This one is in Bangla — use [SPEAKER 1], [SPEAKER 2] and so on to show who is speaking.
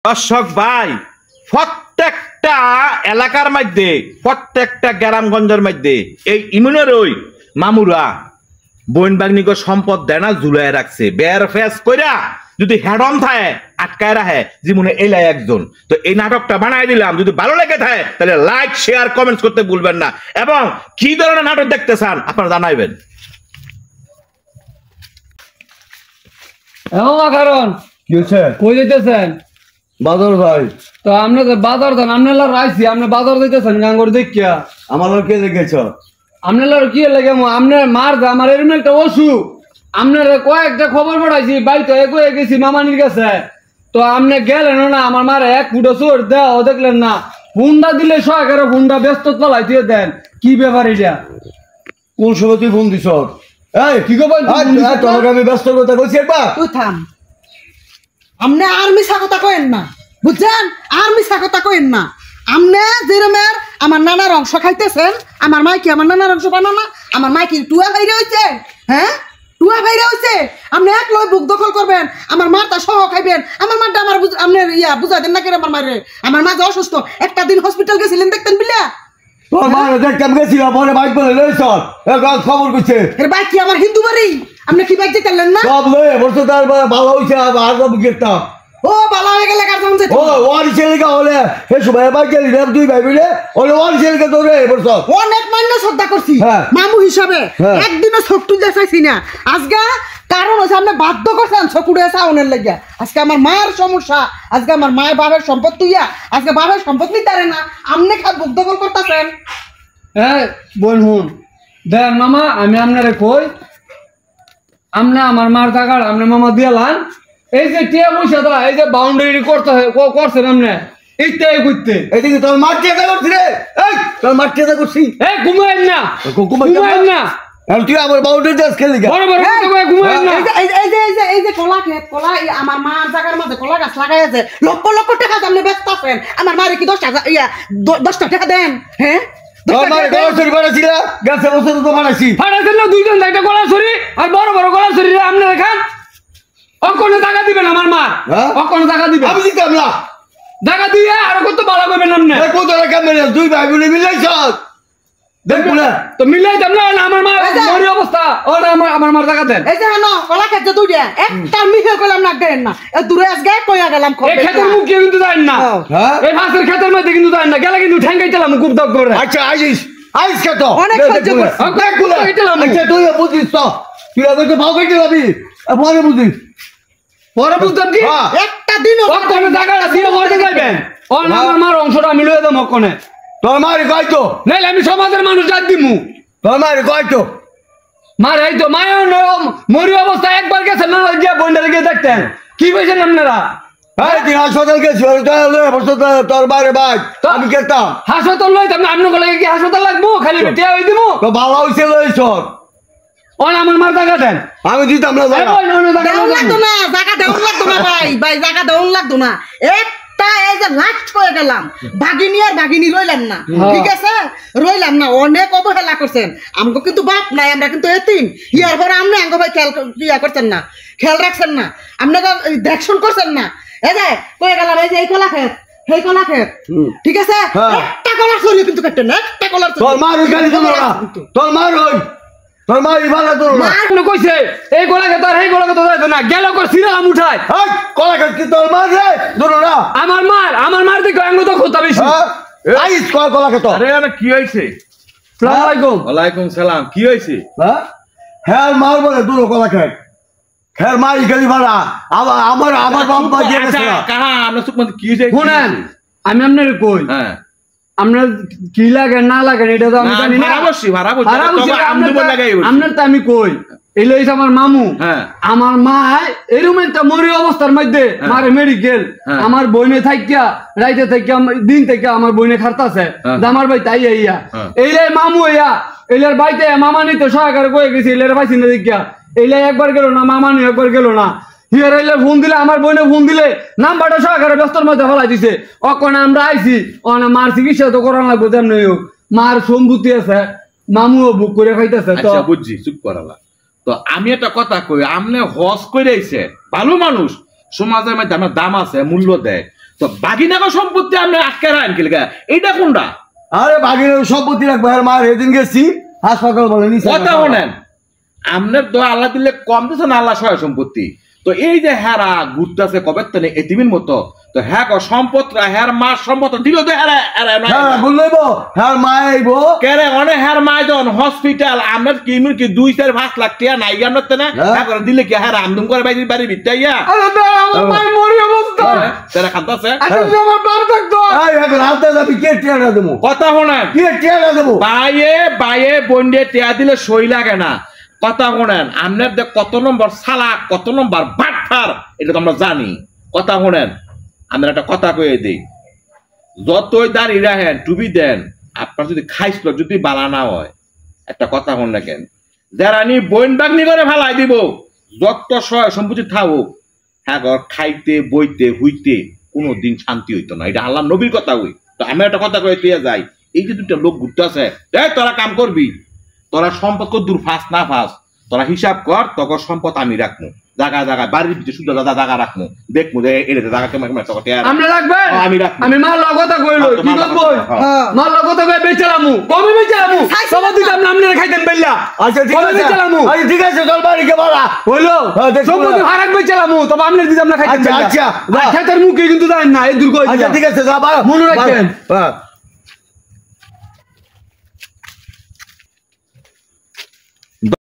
[SPEAKER 1] দর্শক ভাই, প্রত্যেকটা এলাকার মধ্যে, প্রত্যেকটা গ্রামগঞ্জের মধ্যে এই ইমুনের ওই মামুরা বইন বাগনিকে সম্পদ দেয় না, ঝুলাই রাখছে বের ফেস কইরা যদি হেডন থাকে আটকায় রাখে জীবনে এলাই একজন। তো এই নাটকটা বানাই দিলাম, যদি ভালো লেগে থাকে তাহলে লাইক শেয়ার কমেন্টস করতে ভুলবেন না, এবং কি ধরনের নাটক দেখতে চান আপনারা জানাইবেন।
[SPEAKER 2] কারণ
[SPEAKER 3] কি হচ্ছে?
[SPEAKER 2] কই দিতেছেন?
[SPEAKER 3] বাদর ভাই,
[SPEAKER 2] তো আপনি তো বাজার দেন, আপনি রাইছি আপনি বাজার দিতেছেন গাঙ্গর দেখিয়া।
[SPEAKER 3] আমার কে দেখেছ?
[SPEAKER 2] আপনার কি লেগে আপনার মার দা আমার এরকম একটা অসুখ, আপনার কয়েকটা খবর পাঠাইছি বাড়িতে কয়ে গেছি মামানির কাছে। তো আপনি গেলেন না, আমার মারে এক ফুটো চোর দেও দেখলেন না, ফোনটা দিলে সরকারের ফোনটা ব্যস্ত তলাই দিয়ে দেন। কি ব্যাপার এটা?
[SPEAKER 3] কোন সময় তুই ফোন দিছ? এই
[SPEAKER 2] কি খবর?
[SPEAKER 3] তোমাকে আমি ব্যস্ত কথা বলছি একবার।
[SPEAKER 4] তুই থাম, আমনে আর মিছা কথা কইেন না, বুঝছেন? আর মিছা কথা কইেন না। আমনে যেরমের আমার নানার অংশ খাইতেছেন, আমার মাই কি আমার নানার অংশ বানা না? আমার মাই কি টুয়া বাইরে হইছে? হ্যাঁ, টুয়া বাইরে হইছে। আপনি এক লয় বুক দখল করবেন, আমার মারটা সহ খাইবেন। আমার মারটা আমার আপনার বুঝাই দেন না কেন? আমার মারে, আমার মা যে অসুস্থ, একটা দিন হসপিটাল গেছিলেন দেখতেন বিলা।
[SPEAKER 3] তোর মা দেখতাম গেছিল, পরে বাইক বলে লইছ খবর করছে।
[SPEAKER 4] এর বাইক কি আমার হিন্দু বাড়ি? আপনি কি বাইক যেতেন না?
[SPEAKER 3] সব লয়ে বসে তার ভালো হয়েছে, আর সব গেতাম।
[SPEAKER 4] ও ভালো হয়ে গেলে কার যেত?
[SPEAKER 3] ও ওয়ার ছেলেকা হলে সে সময় বাইক গেলি দুই ভাই মিলে ওলে ওয়ার ছেলেকে ধরে বলছ।
[SPEAKER 4] অনেক মান্য শ্রদ্ধা করছি মামু হিসাবে, একদিনও চোখ টুজে চাইছি না। আজকে কারণ হচ্ছে আপনি বাধ্য করছেন চোখ উঠে চাউনের লেগে। আজকে আমার মায়ের সমস্যা, আজকে আমার মায়ের বাবার সম্পদ তুইয়া আজকে বাবার সম্পদ নিতে পারে না, আপনি খাত বুক দখল করতেছেন।
[SPEAKER 2] হ্যাঁ বোন হুন দেন মামা, আমি আপনারে কই, আপনি আমার মার টাকার আপনি মামা দিয়ালান। এই যে টিয়া পয়সা দা, এই যে বাউন্ডারি করছেন আপনি এইটাই করতে।
[SPEAKER 3] এদিকে তোর মার টিয়া করছি রে, এই তোর মার টিয়া করছি।
[SPEAKER 2] এই ঘুমাইন না, ঘুমাইন না,
[SPEAKER 3] তুই আমার বাউন্ডারি দেশ খেলি
[SPEAKER 2] বড় বড় ঘুমাইন না।
[SPEAKER 4] এই যে কলা ক্ষেত, কলা আমার মার জায়গার মধ্যে কলা গাছ লাগাই আছে, লক্ষ লক্ষ টাকা আপনি ব্যস্ত আছেন। আমার মারে কি 10টা টাকা দেন? হ্যাঁ,
[SPEAKER 2] দুইজন একটা গলা ছড়ি আর বড় বড় গলা ছড়ি আপনারা খান। অকনে টাকা দিবেন আমার মা, অকনে টাকা দিবেন।
[SPEAKER 3] আমি দিতাম না
[SPEAKER 2] টাকা দিয়ে আর কত ভালো করবেন আপনি।
[SPEAKER 3] কত টাকা মেরে দুই ভাই বলে মিলাইছ দেখবো না
[SPEAKER 2] তো মিলাইতাম না। আমার মা মরি অবস্থা, ওরা আমার মার টাকা দেন।
[SPEAKER 4] এই যে না কলা ক্ষেত দুইটা, একটা মিহে কইলাম না দেন না, দূরে আজকে কইয়া গেলাম।
[SPEAKER 2] এই ক্ষেতের মুখ কিন্তু দেন না, এই ফাঁসের ক্ষেতের মধ্যে কিন্তু দেন না, গেলে কিন্তু ঠ্যাঙ্গাইছিলাম খুব দগ করে।
[SPEAKER 3] আচ্ছা আইস আইস কত
[SPEAKER 4] অনেক সহ্য করছি।
[SPEAKER 3] আচ্ছা তুই বুঝিস তো, তুই আগে ভাও কেটে যাবি, পরে বুঝিস।
[SPEAKER 2] পরে বুঝতাম কি
[SPEAKER 4] একটা দিনও
[SPEAKER 2] অকনে টাকাটা দিয়ে মরতে যাইবেন। ও না, আমার মার অংশটা আমি লয়ে দেবো অকনে।
[SPEAKER 3] তোর মারি কয়তো
[SPEAKER 2] নাইলে আমি সমাজের মানুষ ডাক দিমু।
[SPEAKER 3] তোর মারি কয়তো
[SPEAKER 2] মার এই তো মায়ের মরি অবস্থা একবার গেছেন না, গিয়ে বন্ডারে গিয়ে দেখতেন কি পেয়েছেন আপনারা?
[SPEAKER 3] তুই হাসপাতাল গেছি তোর বাইরে ভাই আমি কেতাম
[SPEAKER 2] হাসপাতাল লইতাম না, আপনার গলায় কি হাসপাতাল লাগবো? খালি টিয়া হয়ে দিব
[SPEAKER 3] তো ভালো হয়েছে লইছ।
[SPEAKER 2] আমার মার টাকা দেন,
[SPEAKER 3] আমি দিতাম না
[SPEAKER 4] লাগতো না, জায়গা দেওয়ান লাগতো না ভাই, ভাই জায়গা দেওয়ান লাগতো না। একটা এই যে লাস্ট করে গেলাম, ভাগিনী আর ভাগিনী রইলাম না, ঠিক আছে? রইলাম না, অনেক অবহেলা করছেন। আমাকে কিন্তু বাপ নাই, আমরা কিন্তু এতিম। ইয়ার পরে আপনি আঙ্গ ভাই খেয়াল করছেন না, খেয়াল রাখছেন না, আপনাকে দেখশন করছেন না। এই যে কয়ে গেলাম, এই যে এই কলা ক্ষেত, সেই কলা ক্ষেত, ঠিক আছে? একটা কলার ছড়িয়ে কিন্তু কাটতেন না, একটা কলার
[SPEAKER 3] তোর মার গালি দিল না, তোর মার হই তোর মা ইবালা তোর না
[SPEAKER 2] কইছে এই গলা খেত আর এই গলা খেত যাইতো না, গেল কর সিরাম উঠায়।
[SPEAKER 3] এই কলা খেত কি তোর মার রে ধরো না?
[SPEAKER 2] আমার মার দেখো আঙ্গ তো খোতা বেশি।
[SPEAKER 3] আইস কলা খেত।
[SPEAKER 1] আরে আমি কি হইছে?
[SPEAKER 2] আসসালামু আলাইকুম।
[SPEAKER 1] ওয়ালাইকুম সালাম। কি হইছে?
[SPEAKER 3] হ্যাঁ মার বলে দূর কলা খেত, খের মাই গালি ভাড়া আমার বাপ মা দিয়ে গেছে না।
[SPEAKER 1] কাহা আমরা সুকমত কি হইছে?
[SPEAKER 2] শুনেন, আমি আপনারে কই,
[SPEAKER 1] হ্যাঁ
[SPEAKER 2] আপনার কি লাগে না লাগে এটা তো আমি জানি না। আপনার তো আমি কই এলো হইছে আমার মামু। আমার মা এরকম একটা মরি অবস্থার মধ্যে মারে মেডিকেল, আমার বইনে থাকিয়া রাইতে থাকিয়া দিন থেকে আমার বইনে খারতাছে আমার ভাই তাই ইয়া এইলে মামু ইয়া এলার বাইতে মামা নিতে সহায়কার কয়ে গেছি, এলার পাইছি না দেখিয়া এলে একবার গেল না, মামা নিয়ে একবার গেল না। হিয়ার এলে ফোন দিলে, আমার বইনে ফোন দিলে নাম্বারটা সহকারে ব্যস্তর মধ্যে ফেলাই দিছে। অকনে আমরা আইছি, অনে মার চিকিৎসা তো করান লাগবো, তেমনি হোক মার সম্ভূতি আছে, মামুও বুক করে খাইতেছে। তো
[SPEAKER 1] বুঝছি, চুপ করালা। তো আমি একটা কথা কই, আমনে হজ করে আইছে, ভালো মানুষ, সমাজের মধ্যে আমার দাম আছে, মূল্য দেয়। তো বাগিনাগো সম্পত্তি আপনি আটকে রাখেন কি লাগা এইটা কোনটা
[SPEAKER 3] আরে বাগির সম্পত্তি রাখবো হ্যাঁ মার এদিন গেছি হাসপাতাল বলে নিছে
[SPEAKER 1] কথা শোনেন আপনার দোয়া আল্লাহ দিলে কম দিচ্ছে না আল্লাহ সহায় সম্পত্তি তো এই যে হেরা ঘুরতেছে কবে তো এতিমির মতো তো হ্যাঁ সম্পদরা হ্যার মার সম্পদ দিল তো
[SPEAKER 3] হ্যাঁ বললেইব হ্যাঁ মা আইবো
[SPEAKER 1] কেরে অনেক হ্যার মাইজন হসপিটাল আপনার কি 2-4-5 লাখ টাকা নাই জানো না হ্যাঁ করে দিলে কি হ্যাঁ আমদুম করে বাড়ি ভিটাইয়া
[SPEAKER 2] আরে দাও আমার মাই মরি অবস্থা
[SPEAKER 1] তারা খাতাছে
[SPEAKER 2] আজকে আমার বাপ থাকতো
[SPEAKER 3] এই এখন হাতে যাবি কে টিয়াটা দেবো
[SPEAKER 1] কথা শোনেন
[SPEAKER 3] কে টিয়াটা দেবো
[SPEAKER 1] বাইয়ে বন্ডে টিয়া দিলে সই লাগে না কথা শোনেন আপনার দেখ কত নম্বর সালাক কত নম্বর বাটফার এটা তো আমরা জানি কথা শোনেন আমরা একটা কথা কয়ে দিই যতই দাঁড়িয়ে রাখেন টুবি দেন আপনার যদি খাইছিল যদি বালা না হয় একটা কথা শোন না কেন যারা নি বইন বাগনি করে ফেলাই দিব যত সহায় সম্পত্তি থাকুক হ্যাঁ খাইতে বইতে হুইতে কোনোদিন শান্তি হইতো না এটা আল্লাহ নবীর কথা হই তো আমি একটা কথা কয়ে দিয়ে যাই এই যে দুটা লোক ঘুরতে আছে তোরা কাম করবি তোরা সম্পদ কত দূর ফাঁস না ফাঁস তোরা হিসাব কর তখন সম্পদ আমি রাখবো জায়গা বাড়ির ভিতরে শুধু জায়গা রাখবো দেখবো যে এটা জায়গা কেমন
[SPEAKER 2] আমরা রাখবেন
[SPEAKER 1] আমি রাখবো
[SPEAKER 2] আমি মার কথা কইলো কি করবো মার কথা কই বেচালামু কবে বেচালামু সব দিতাম নামনে খাইতেন বেল্লা
[SPEAKER 3] আচ্ছা ঠিক
[SPEAKER 2] কবে
[SPEAKER 3] আছে
[SPEAKER 2] বেচালামু
[SPEAKER 3] আচ্ছা ঠিক আছে চল বাড়ি কে বাড়া
[SPEAKER 2] হইলো
[SPEAKER 3] হ্যাঁ, দেখবো
[SPEAKER 2] সম্পত্তি
[SPEAKER 3] না।
[SPEAKER 2] হারাক বেচালামু তবে আমনের দিতাম না খাইতেন
[SPEAKER 3] আচ্ছা,
[SPEAKER 2] বেল্লা
[SPEAKER 3] আচ্ছা, বাহ।
[SPEAKER 2] খেতের মুখে কিন্তু দেন না এই দুর্গ
[SPEAKER 3] আচ্ছা ঠিক আছে যা বাড়া
[SPEAKER 2] মনে রাখেন।
[SPEAKER 3] হ্যাঁ